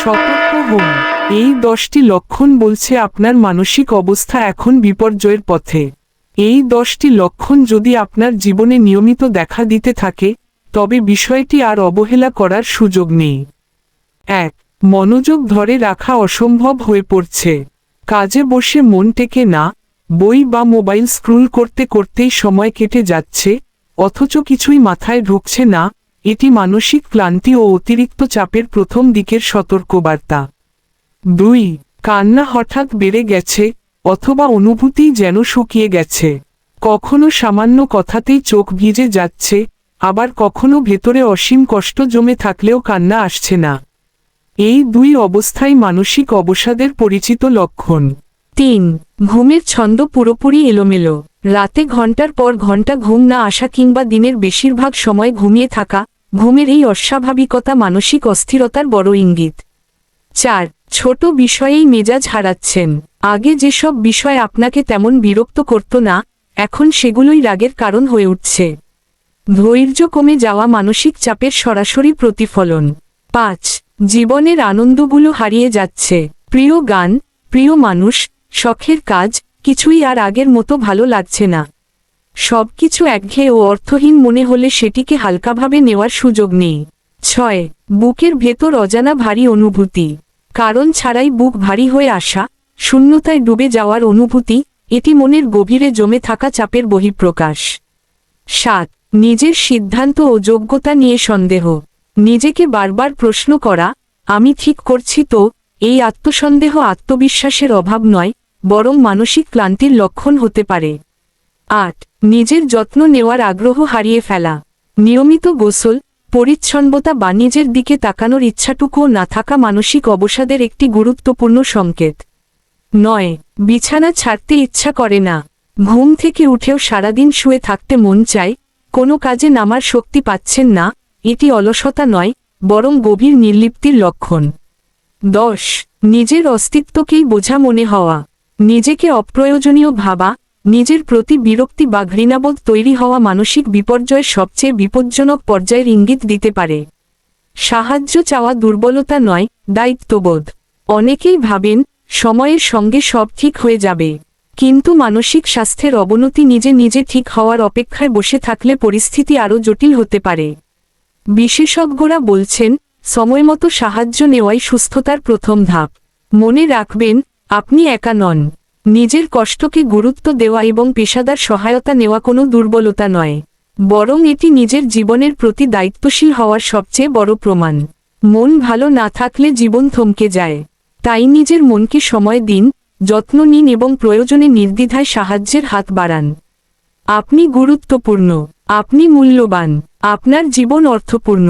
সতর্ক হন। এই 10টি লক্ষণ বলছে আপনার মানসিক অবস্থা এখন বিপর্যয়ের পথে। এই 10টি লক্ষণ যদি আপনার জীবনে নিয়মিত দেখা দিতে থাকে, তবে বিষয়টি আর অবহেলা করার সুযোগ নেই। 1. মনোযোগ ধরে রাখা অসম্ভব হয়ে পড়ছে। কাজে বসে মন টেকে না, বই বা মোবাইল স্ক্রল করতে করতেই সময় কেটে যাচ্ছে, অথচ কিছুই মাথায় ঢুকছে না। এটি মানসিক ক্লান্তি ও অতিরিক্ত চাপের প্রথম দিকের সতর্কবার্তা। 2. কান্না হঠাৎ বেড়ে গেছে, অথবা অনুভূতি যেন শুকিয়ে গেছে। কখনো সামান্য কথাতেই চোখ ভিজে যাচ্ছে, আবার কখনো ভেতরে অসীম কষ্ট জমে থাকলেও কান্না আসছে না। এই 2 অবস্থাই মানসিক অবসাদের পরিচিত লক্ষণ। 3. ঘুমের ছন্দ পুরোপুরি এলোমেলো। রাতে ঘন্টার পর ঘন্টা ঘুম না আসা কিংবা দিনের বেশিরভাগ সময় ঘুমিয়ে থাকা, ঘুমের এই অস্বাভাবিকতা মানসিক অস্থিরতার বড় ইঙ্গিত। 4. ছোট বিষয়েই মেজাজ হারাচ্ছেন। আগে যেসব বিষয় আপনাকে তেমন বিরক্ত করত না, এখন সেগুলোই রাগের কারণ হয়ে উঠছে। ধৈর্য কমে যাওয়া মানসিক চাপের সরাসরি প্রতিফলন। 5. জীবনের আনন্দগুলো হারিয়ে যাচ্ছে। প্রিয় গান, প্রিয় মানুষ, শখের কাজ, কিছুই আর আগের মতো ভালো লাগছে না। সবকিছু একঘেয়ে ও অর্থহীন মনে হলে সেটিকে হালকাভাবে নেওয়ার সুযোগ নেই। 6. বুকের ভেতর অজানা ভারী অনুভূতি। কারণ ছাড়াই বুক ভারী হয়ে আসা, শূন্যতায় ডুবে যাওয়ার অনুভূতি, এটি মনের গভীরে জমে থাকা চাপের বহিঃপ্রকাশ। 7. নিজের সিদ্ধান্ত ও যোগ্যতা নিয়ে সন্দেহ। নিজেকে বারবার প্রশ্ন করা, আমি ঠিক করছি তো? এই আত্মসন্দেহ আত্মবিশ্বাসের অভাব নয়, বরং মানসিক ক্লান্তির লক্ষণ হতে পারে। 8. নিজের যত্ন নেওয়ার আগ্রহ হারিয়ে ফেলা। নিয়মিত গোসল, পরিচ্ছন্নতা বা নিজের দিকে তাকানোর ইচ্ছাটুকুও না থাকা মানসিক অবসাদের একটি গুরুত্বপূর্ণ সংকেত। 9. বিছানা ছাড়তে ইচ্ছা করে না। ঘুম থেকে উঠেও সারাদিন শুয়ে থাকতে মন চায়, কোনো কাজে নামার শক্তি পাচ্ছেন না, এটি অলসতা নয়, বরং গভীর নির্লিপ্তির লক্ষণ। 10. নিজের অস্তিত্বকেই বোঝা মনে হওয়া। নিজেকে অপ্রয়োজনীয় ভাবা, নিজের প্রতি বিরক্তি বা ঘৃণাবোধ তৈরি হওয়া মানসিক বিপর্যয়ের সবচেয়ে বিপজ্জনক পর্যায়ের ইঙ্গিত দিতে পারে। সাহায্য চাওয়া দুর্বলতা নয়, দায়িত্ববোধ। অনেকেই ভাবেন, সময়ের সঙ্গে সব ঠিক হয়ে যাবে। কিন্তু মানসিক স্বাস্থ্যের অবনতি নিজে নিজে ঠিক হওয়ার অপেক্ষায় বসে থাকলে পরিস্থিতি আরও জটিল হতে পারে। বিশেষজ্ঞরা বলছেন, সময়মতো সাহায্য নেওয়াই সুস্থতার প্রথম ধাপ। মনে রাখবেন, আপনি একা নন। নিজের কষ্টকে গুরুত্ব দেওয়া এবং পেশাদার সহায়তা নেওয়া কোনো দুর্বলতা নয়, বরং এটি নিজের জীবনের প্রতি দায়িত্বশীল হওয়ার সবচেয়ে বড় প্রমাণ। মন ভালো না থাকলে জীবন থমকে যায়। তাই নিজের মনকে সময় দিন, যত্ন নিন এবং প্রয়োজনে নির্দ্বিধায় সাহায্যের হাত বাড়ান। আপনি গুরুত্বপূর্ণ, আপনি মূল্যবান, আপনার জীবন অর্থপূর্ণ।